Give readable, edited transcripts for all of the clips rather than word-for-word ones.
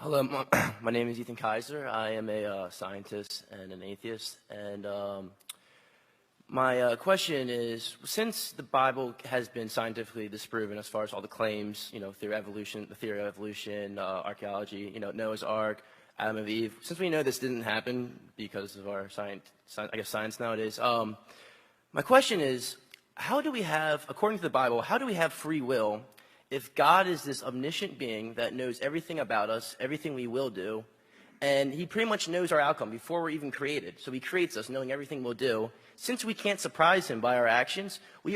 Hello, my name is Ethan Kaiser. I am a scientist and an atheist. And my question is, since the Bible has been scientifically disproven as far as all the claims, theory of evolution, archaeology, Noah's Ark, Adam and Eve, since we know this didn't happen because of our science nowadays, my question is, how do we have, according to the Bible, how do we have free will if God is this omniscient being that knows everything about us, everything we will do, and he pretty much knows our outcome before we're even created? So he creates us knowing everything we'll do. Since we can't surprise him by our actions, we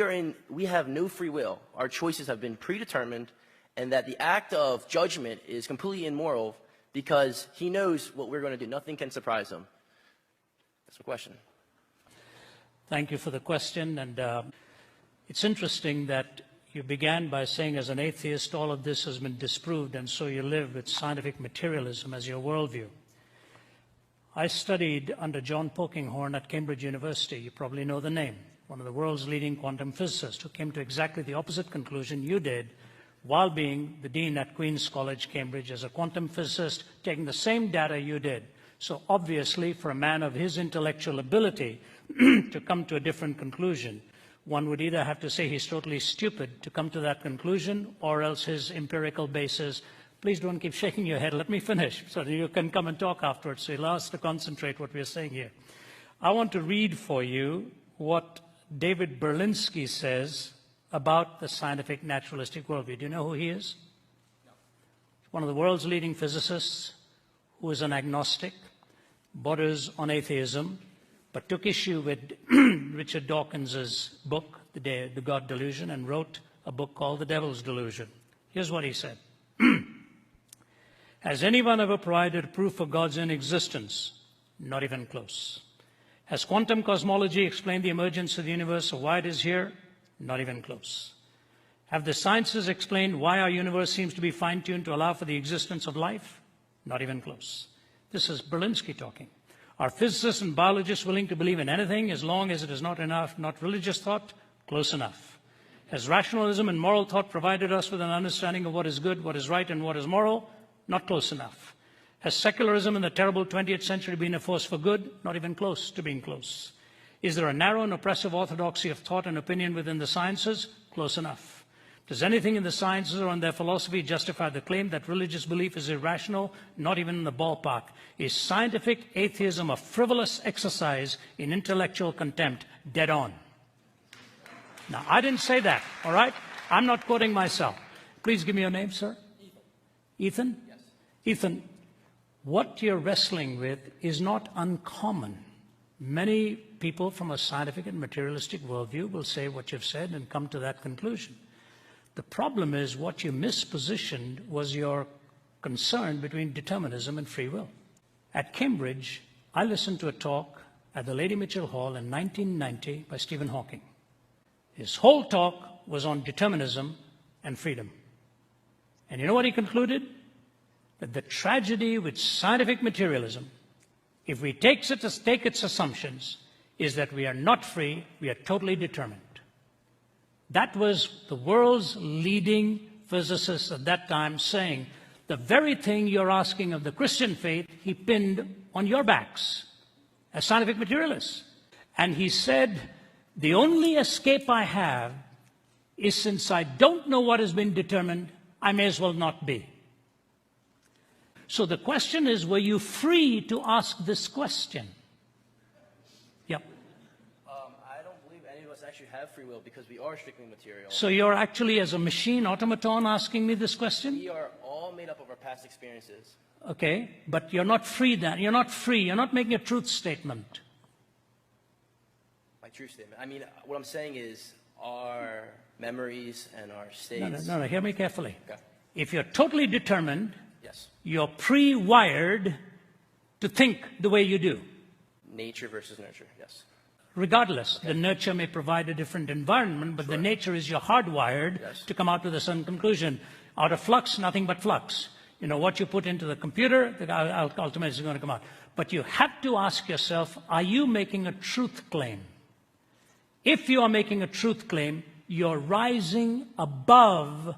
have no free will. Our choices have been predetermined, and that the act of judgment is completely immoral because he knows what we're going to do. Nothing can surprise him. That's my question. Thank you for the question. And it's interesting that you began by saying, as an atheist, all of this has been disproved, and so you live with scientific materialism as your worldview. I studied under John Polkinghorne at Cambridge University. You probably know the name. One of the world's leading quantum physicists who came to exactly the opposite conclusion you did while being the dean at Queen's College, Cambridge, as a quantum physicist, taking the same data you did. So obviously, for a man of his intellectual ability to come to a different conclusion, one would either have to say he's totally stupid to come to that conclusion, or else his empirical basis. Please don't keep shaking your head. Let me finish so that you can come and talk afterwards. So you'll ask to concentrate what we're saying here. I want to read for you what David Berlinski says about the scientific naturalistic worldview. Do you know who he is? No. One of the world's leading physicists who is an agnostic, borders on atheism, but took issue with Richard Dawkins's book, The God Delusion, and wrote a book called The Devil's Delusion. Here's what he said. Has anyone ever provided proof of God's inexistence? Not even close. Has quantum cosmology explained the emergence of the universe or why it is here? Not even close. Have the sciences explained why our universe seems to be fine-tuned to allow for the existence of life? Not even close. This is Berlinski talking. Are physicists and biologists willing to believe in anything as long as it is not religious thought? Close enough. Has rationalism and moral thought provided us with an understanding of what is good, what is right, and what is moral? Not close enough. Has secularism in the terrible 20th century been a force for good? Not even close to being close. Is there a narrow and oppressive orthodoxy of thought and opinion within the sciences? Close enough. Does anything in the sciences or in their philosophy justify the claim that religious belief is irrational? Not even in the ballpark. Is scientific atheism a frivolous exercise in intellectual contempt? Dead on. Now, I didn't say that, all right? I'm not quoting myself. Please give me your name, sir. Ethan? Yes. Ethan, what you're wrestling with is not uncommon. Many people from a scientific and materialistic worldview will say what you've said and come to that conclusion. The problem is what you mispositioned was your concern between determinism and free will. At Cambridge, I listened to a talk at the Lady Mitchell Hall in 1990 by Stephen Hawking. His whole talk was on determinism and freedom. And you know what he concluded? That the tragedy with scientific materialism, if we take its assumptions, is that we are not free, we are totally determined. That was the world's leading physicist at that time saying, the very thing you're asking of the Christian faith, he pinned on your backs as scientific materialists. And he said, the only escape I have is since I don't know what has been determined, I may as well not be. So the question is, were you free to ask this question? Yep. I don't believe any of us actually have free will because we are strictly material. So you're actually, as a machine automaton, asking me this question? We are all made up of our past experiences. Okay, but you're not free then. You're not free. You're not making a truth statement. My truth statement? I mean, what I'm saying is our memories and our states. No, hear me carefully. Okay. If you're totally determined, yes, you're pre-wired to think the way you do. Nature versus nurture, yes. Regardless, okay. The nurture may provide a different environment, but sure. The nature is you're hardwired to come out with a certain conclusion. Out of flux, nothing but flux. You know, what you put into the computer, ultimately is going to come out. But you have to ask yourself, are you making a truth claim? If you are making a truth claim, you're rising above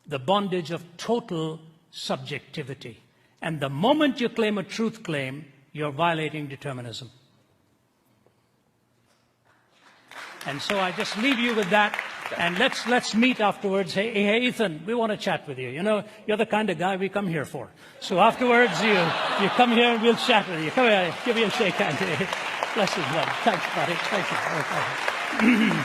the bondage of total subjectivity. And the moment you claim a truth claim, you're violating determinism. And so I just leave you with that. And let's meet afterwards. Hey, Ethan, we want to chat with you. You know, you're the kind of guy we come here for. So afterwards, you come here and we'll chat with you. Come here, give me a shake hand. Blessings, love. Thanks, buddy. Thank you.